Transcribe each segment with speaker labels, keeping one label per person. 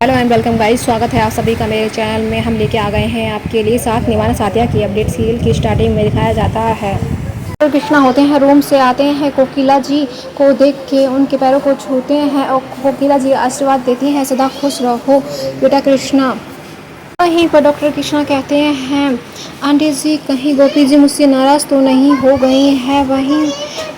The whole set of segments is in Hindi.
Speaker 1: हेलो एंड वेलकम गाइस, स्वागत है आप सभी का मेरे चैनल में। हम लेके आ गए हैं आपके लिए साथ निवाना साथिया की अपडेट। सीरियल की स्टार्टिंग में दिखाया जाता है तो कृष्णा होते हैं, रूम से आते हैं, कोकिला जी को देख के उनके पैरों को छूते हैं और कोकिला जी आशीर्वाद देती हैं, सदा खुश रहो बेटा कृष्णा। वहीं पर डॉक्टर कृष्णा कहते हैं, आंटी जी कहीं गोपी जी मुझसे नाराज़ तो नहीं हो गई है। वहीं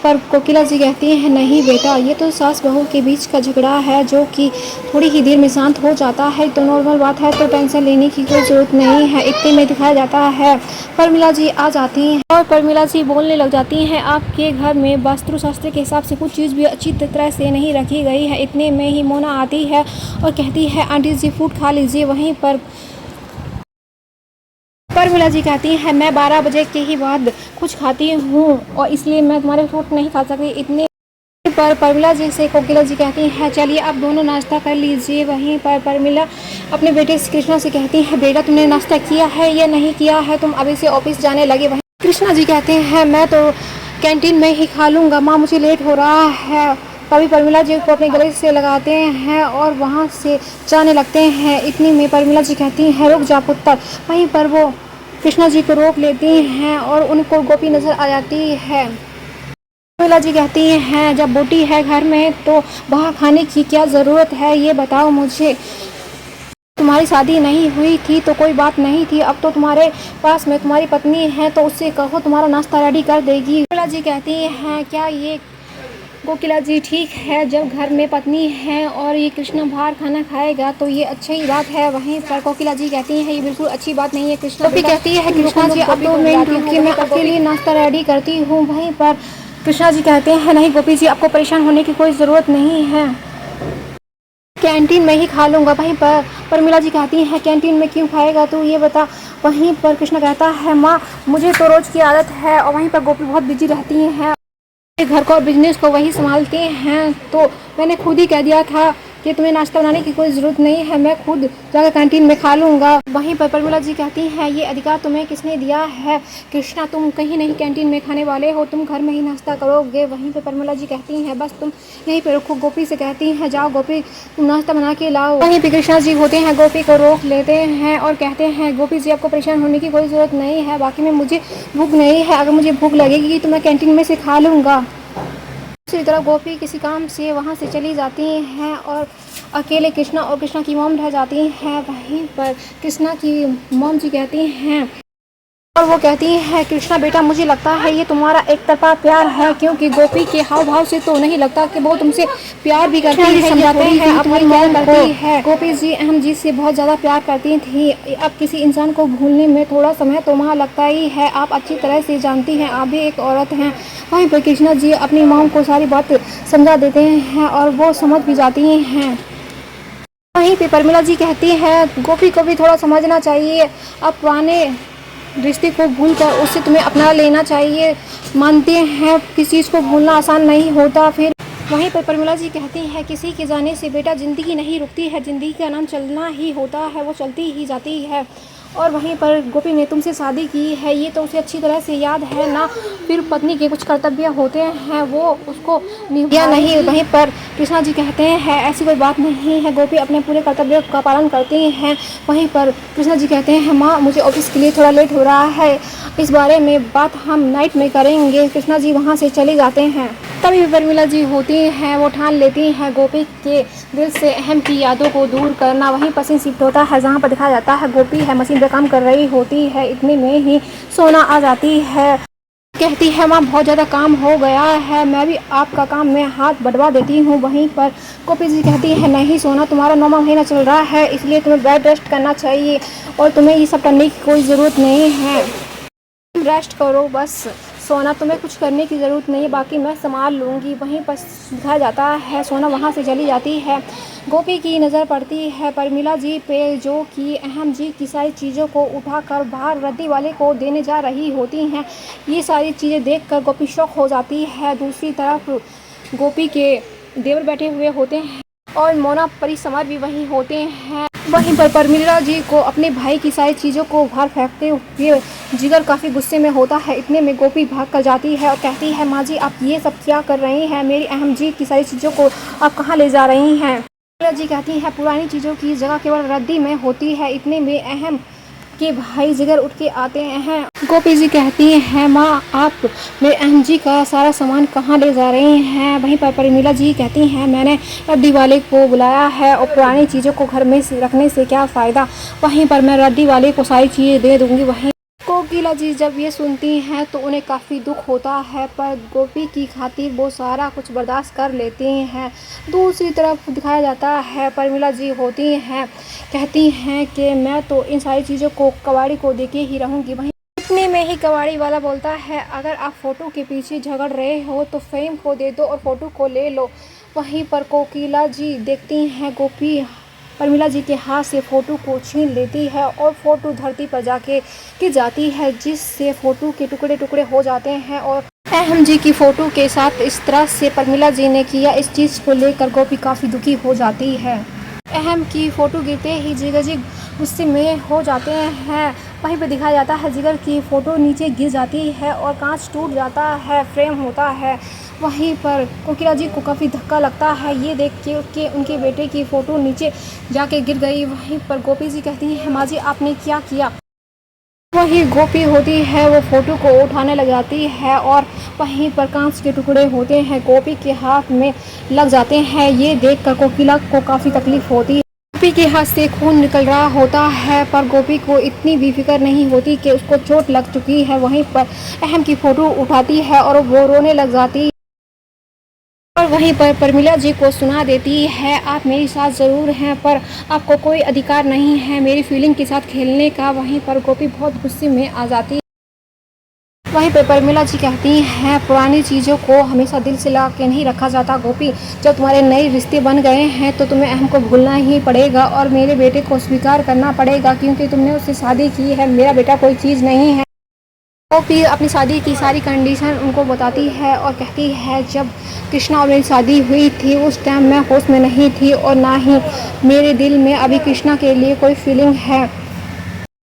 Speaker 1: पर कोकिला जी कहती हैं, नहीं बेटा, ये तो सास बहू के बीच का झगड़ा है जो कि थोड़ी ही देर में शांत हो जाता है, तो नॉर्मल बात है, तो टेंशन लेने की कोई ज़रूरत नहीं है। इतने में दिखाया जाता है परमिला जी आ जाती हैं और परमिला जी बोलने लग जाती हैं, आपके घर में वास्तुशास्त्र के हिसाब से कुछ चीज़ भी अच्छी तरह से नहीं रखी गई है। इतने में ही मोना आती है और कहती है, आंटी जी फूड खा लीजिए। वहीं पर परमिला जी कहती हैं, मैं 12 बजे के ही बाद कुछ खाती हूँ और इसलिए मैं तुम्हारे फ्रूट नहीं खा सकती। इतने पर परमिला जी से कोकिला जी कहती हैं, चलिए आप दोनों नाश्ता कर लीजिए। वहीं पर परमिला अपने बेटे कृष्णा से कहती है, बेटा तुमने नाश्ता किया है या नहीं किया है, तुम अभी से ऑफिस जाने लगे। वहीं कृष्णा जी कहते हैं, मैं तो कैंटीन में ही खा लूँगा माँ, मुझे लेट हो रहा है। तभी परमिला जी को अपने गले से लगाते हैं और वहाँ से जाने लगते हैं। इतनी में परमिला जी कहती हैं, रुक जा पुत्र। वहीं पर वो कृष्णा जी को रोक लेती हैं और उनको गोपी नज़र आ जाती है। परमिला जी कहती हैं, जब बूटी है घर में तो बाहर खाने की क्या ज़रूरत है, ये बताओ मुझे। तुम्हारी शादी नहीं हुई थी तो कोई बात नहीं थी, अब तो तुम्हारे पास में तुम्हारी पत्नी है तो उससे कहो तुम्हारा नाश्ता रेडी कर देगी। परमिला जी कहती हैं, क्या ये कोकिला जी ठीक है, जब घर में पत्नी है और ये कृष्णा बाहर खाना खाएगा तो ये अच्छी बात है। वहीं पर कोकिला जी कहती हैं, ये बिल्कुल अच्छी बात नहीं है। कृष्णा भी कहती है, कृष्णा जी अब 2 मिनट रुकिए, मैं आपके लिए नाश्ता रेडी करती हूँ। वहीं पर कृष्णा जी कहते हैं, नहीं गोपी जी, आपको परेशान होने की कोई ज़रूरत नहीं है, कैंटीन में ही खा लूँगा। वहीं पर परमिला जी कहती हैं, कैंटीन में क्यों खाएगा तू, ये बता। वहीं पर कृष्णा कहता है, माँ मुझे तो रोज़ की आदत है। और वहीं पर गोपी बहुत बिजी रहती हैं, घर को और बिजनेस को वही संभालते हैं, तो मैंने खुद ही कह दिया था कि तुम्हें नाश्ता बनाने की कोई ज़रूरत नहीं है, मैं खुद जाकर कैंटीन में खा लूँगा। वहीं पर परमिला जी कहती हैं, ये अधिकार तुम्हें किसने दिया है कृष्णा, तुम कहीं नहीं कैंटीन में खाने वाले हो, तुम घर में ही नाश्ता करोगे। वहीं पर परमिला जी कहती हैं, बस तुम यहीं पर रखो। गोपी से कहती हैं, जाओ गोपी तुम नाश्ता बना के लाओ। वहीं पर कृष्णा जी होते हैं, गोपी को रोक लेते हैं और कहते हैं, गोपी जी आपको परेशान होने की कोई ज़रूरत नहीं है, बाकी में मुझे भूख नहीं है, अगर मुझे भूख लगेगी तो मैं कैंटीन में से खा लूँगा। दूसरी तरफ गोपी किसी काम से वहाँ से चली जाती हैं और अकेले कृष्णा और कृष्णा की मॉम रह जाती हैं। वहीं पर कृष्णा की मॉम जी कहती हैं और वो कहती है, कृष्णा बेटा मुझे लगता है ये तुम्हारा एक तरफा प्यार है, क्योंकि गोपी के हाव भाव से तो नहीं लगता कि वो तुमसे प्यार भी करती है। समझाते हैं अपनी मॉम करती है, गोपी जी अहम जी से बहुत ज़्यादा प्यार करती थी, अब किसी इंसान को भूलने में थोड़ा समय तो वहाँ लगता ही है, आप अच्छी तरह से जानती हैं, आप भी एक औरत हैं। वहीं पर कृष्णा जी अपनी मॉम को सारी बात समझा देते हैं और वो समझ भी जाती हैं। वहीं पे परमिला जी कहती है, गोपी को भी थोड़ा समझना चाहिए, अब पुराने रिश्ते को भूल कर उससे तुम्हें अपना लेना चाहिए। मानते हैं किसी चीज़ को भूलना आसान नहीं होता। फिर वहीं पर परमिला जी कहती हैं, किसी के जाने से बेटा ज़िंदगी नहीं रुकती है, ज़िंदगी का नाम चलना ही होता है, वो चलती ही जाती है। और वहीं पर गोपी ने तुमसे शादी की है, ये तो उसे अच्छी तरह से याद है ना, फिर पत्नी के कुछ कर्तव्य होते हैं वो उसको निभाया नहीं। वहीं पर कृष्णा जी कहते हैं, ऐसी कोई बात नहीं है, गोपी अपने पूरे कर्तव्य का पालन करती हैं। वहीं पर कृष्णा जी कहते हैं, माँ मुझे ऑफिस के लिए थोड़ा लेट हो रहा है, इस बारे में बात हम नाइट में करेंगे। कृष्णा जी वहाँ से चले जाते हैं। तभी परमिला जी होती हैं, वो ठान लेती हैं गोपी के दिल से अहम की यादों को दूर करना। वहीं पर सीन शिफ्ट होता है जहाँ पर दिखाया जाता है गोपी है मशीन पर काम कर रही होती है। इतने में ही सोना आ जाती है, कहती है, माँ बहुत ज़्यादा काम हो गया है, मैं भी आपका काम में हाथ बढ़वा देती हूँ। वहीं पर गोपी जी कहती है, नहीं सोना, तुम्हारा 9वां महीना चल रहा है, इसलिए तुम्हें बेड रेस्ट करना चाहिए और तुम्हें ये सब करने की कोई ज़रूरत नहीं है, तुम रेस्ट करो बस। सोना तुम्हें कुछ करने की ज़रूरत नहीं है, बाकी मैं संभाल लूँगी। वहीं पर दिखाया जाता है सोना वहाँ से चली जाती है। गोपी की नज़र पड़ती है परमिला जी पे, जो कि अहम जी की सारी चीज़ों को उठाकर बाहर रद्दी वाले को देने जा रही होती हैं। ये सारी चीज़ें देखकर गोपी शॉक हो जाती है। दूसरी तरफ गोपी के देवर बैठे हुए होते हैं और मोना परिसमर भी वहीं होते हैं। वहीं पर परमिला जी को अपने भाई की सारी चीज़ों को बाहर फेंकते हुए जिगर काफ़ी गुस्से में होता है। इतने में गोपी भाग कर जाती है और कहती है, माँ जी आप ये सब क्या कर रही हैं, मेरी अहम जी की सारी चीज़ों को आप कहाँ ले जा रही हैं। कोकिला जी कहती हैं पुरानी चीज़ों की जगह केवल रद्दी में होती है, इतने में अहम के भाई जिगर उठ के आते हैं। गोपी जी कहती हैं माँ आप मेरे अहम जी का सारा सामान कहाँ ले जा रही हैं। वहीं पर परिमीला जी कहती हैं मैंने रद्दी वाले को बुलाया है और पुरानी चीज़ों को घर में रखने से क्या फ़ायदा, वहीं पर मैं रद्दी वाले को सारी चीज़ें दे दूँगी। वहीं कोकिला जी जब ये सुनती हैं तो उन्हें काफ़ी दुख होता है, पर गोपी की खातिर वो सारा कुछ बर्दाश्त कर लेती हैं। दूसरी तरफ दिखाया जाता है परिमीला जी होती हैं, कहती हैं कि मैं तो इन सारी चीज़ों को कबाड़ी को देके ही रहूँगी। वहीं इतने में ही कबाड़ी वाला बोलता है अगर आप फ़ोटो के पीछे झगड़ रहे हो तो फ्रेम को दे दो और फ़ोटो को ले लो। वहीं पर कोकिला जी देखती हैं गोपी परिमीला जी के हाथ से फ़ोटो को छीन लेती है और फ़ोटो धरती पर जाके गिर जाती है, जिससे फ़ोटो के टुकड़े टुकड़े हो जाते हैं। और अहम जी की फ़ोटो के साथ इस तरह से परिमीला जी ने किया, इस चीज़ को लेकर गोपी काफ़ी दुखी हो जाती है। अहम की फ़ोटो गिरते ही जिगर जी गुस्से में हो जाते हैं। वहीं पर दिखाया जाता है जिगर की फ़ोटो नीचे गिर जाती है और कांच टूट जाता है, फ्रेम होता है। वहीं पर कोकिला जी को काफ़ी धक्का लगता है ये देख के उनके बेटे की फ़ोटो नीचे जाके गिर गई। वहीं पर गोपी जी कहती हैं माँ जी आपने क्या किया। वही गोपी होती है वो फ़ोटो को उठाने लग जाती है और वहीं पर कांच के टुकड़े होते हैं गोपी के हाथ में लग जाते हैं। ये देखकर कोकिला को काफ़ी तकलीफ़ होती है। गोपी के हाथ से खून निकल रहा होता है, पर गोपी को इतनी भी फिक्र नहीं होती कि उसको चोट लग चुकी है। वहीं पर अहम की फ़ोटो उठाती है और वो रोने लग जाती है और वहीं पर परिमीला जी को सुना देती है आप मेरे साथ ज़रूर हैं पर आपको कोई अधिकार नहीं है मेरी फीलिंग के साथ खेलने का। वहीं पर गोपी बहुत गुस्से में आ जाती है। वहीं पर परिमीला जी कहती हैं पुरानी चीज़ों को हमेशा दिल से लगा के नहीं रखा जाता गोपी, जब तुम्हारे नए रिश्ते बन गए हैं तो तुम्हें अहम को भूलना ही पड़ेगा और मेरे बेटे को स्वीकार करना पड़ेगा क्योंकि तुमने उससे शादी की है, मेरा बेटा कोई चीज़ नहीं है। गोपी अपनी शादी की सारी कंडीशन उनको बताती है और कहती है जब कृष्णा और मेरी शादी हुई थी उस टाइम मैं होश में नहीं थी और ना ही मेरे दिल में अभी कृष्णा के लिए कोई फीलिंग है।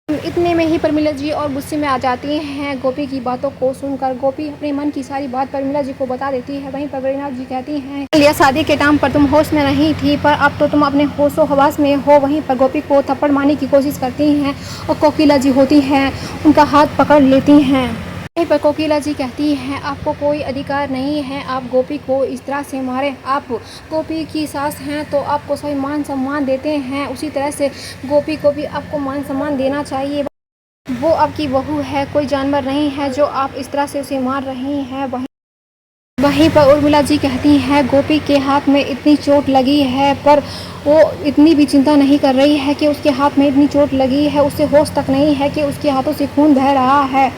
Speaker 1: इतने में ही परिमीला जी और गुस्से में आ जाती हैं। गोपी की बातों को सुनकर गोपी अपने मन की सारी बात परिमीला जी को बता देती है। वहीं पर परिमीला जी कहती हैं लिया शादी के टाइम पर तुम होश में नहीं थी पर अब तो तुम अपने होशो हवास में हो। वहीं पर गोपी को थप्पड़ मारने की कोशिश करती हैं और कोकिला जी होती हैं उनका हाथ पकड़ लेती हैं। वहीं पर कोकिला जी कहती हैं आपको कोई अधिकार नहीं है आप गोपी को इस तरह से मारें, आप गोपी की सास हैं तो आपको सभी मान सम्मान देते हैं, उसी तरह से गोपी को भी आपको मान सम्मान देना चाहिए। वो आपकी बहू है, कोई जानवर नहीं है जो आप इस तरह से उसे मार रही हैं। वहीं पर उर्मिला जी कहती हैं गोपी के हाथ में इतनी चोट लगी है पर वो इतनी भी चिंता नहीं कर रही है कि उसके हाथ में इतनी चोट लगी है, उसे होश तक नहीं है कि उसके हाथों से खून बह रहा है।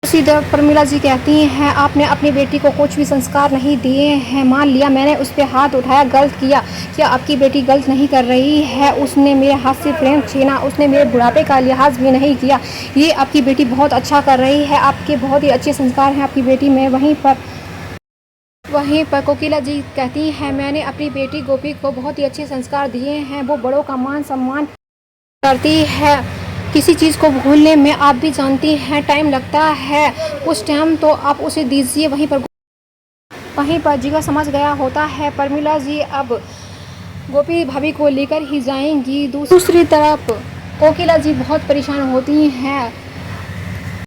Speaker 1: दूसरी तरफ परिमीला जी कहती हैं आपने अपनी बेटी को कुछ भी संस्कार नहीं दिए हैं, मान लिया मैंने उस पर हाथ उठाया गलत किया, क्या आपकी बेटी गलत नहीं कर रही है, उसने मेरे हाथ से प्रेम छीना, उसने मेरे बुढ़ापे का लिहाज भी नहीं किया, ये आपकी बेटी बहुत अच्छा कर रही है, आपके बहुत ही अच्छे संस्कार हैं आपकी बेटी में। वहीं पर कोकिला जी कहती हैं मैंने अपनी बेटी गोपी को बहुत ही अच्छे संस्कार दिए हैं, वो बड़ों का मान सम्मान करती है, किसी चीज़ को भूलने में आप भी जानती हैं टाइम लगता है, कुछ टाइम तो आप उसे दीजिए। वहीं पर जिगर समझ गया होता है परिमीला जी अब गोपी भाभी को लेकर ही जाएंगी। दूसरी तरफ कोकिला जी बहुत परेशान होती हैं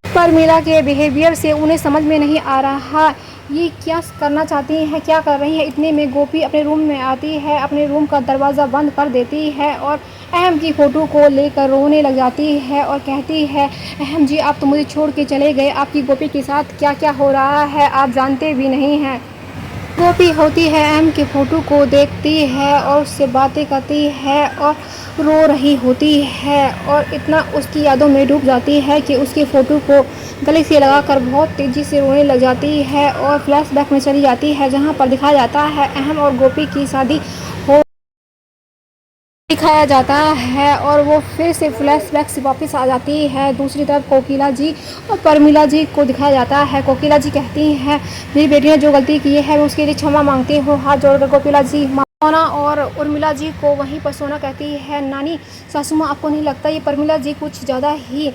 Speaker 1: परिमीला के बिहेवियर से, उन्हें समझ में नहीं आ रहा ये क्या करना चाहती हैं, क्या कर रही हैं। इतने में गोपी अपने रूम में आती है, अपने रूम का दरवाज़ा बंद कर देती है और अहम की फ़ोटो को लेकर रोने लग जाती है और कहती है अहम जी आप तो मुझे छोड़ के चले गए, आपकी गोपी के साथ क्या क्या हो रहा है आप जानते भी नहीं हैं। गोपी होती है अहम की फ़ोटो को देखती है और उससे बातें करती है और रो रही होती है और इतना उसकी यादों में डूब जाती है कि उसकी फ़ोटो को गले से लगाकर बहुत तेज़ी से रोने लग जाती है और फ्लैशबैक में चली जाती है जहां पर दिखाया जाता है अहम और गोपी की शादी हो दिखाया जाता है और वो फिर से फ्लैशबैक से वापस आ जाती है। दूसरी तरफ कोकिला जी और परिमीला जी को दिखाया जाता है। कोकिला जी कहती हैं मेरी बेटी ने जो गलती की है मैं उसके लिए क्षमा मांगती हूँ, हाथ जोड़कर कोकिला जी। सोना और उर्मिला जी को वहीं पर सोना कहती है नानी सासू माँ आपको नहीं लगता ये परिमीला जी कुछ ज़्यादा ही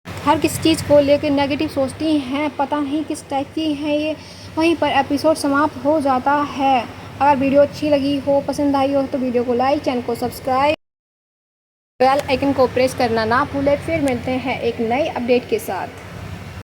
Speaker 1: हर किसी चीज़ को लेकर नेगेटिव सोचती हैं, पता नहीं किस टाइप की हैं ये। वहीं पर एपिसोड समाप्त हो जाता है। अगर वीडियो अच्छी लगी हो, पसंद आई हो तो वीडियो को लाइक, चैनल को सब्सक्राइब, बेल आइकन को प्रेस करना ना भूलें। फिर मिलते हैं एक नई अपडेट के साथ।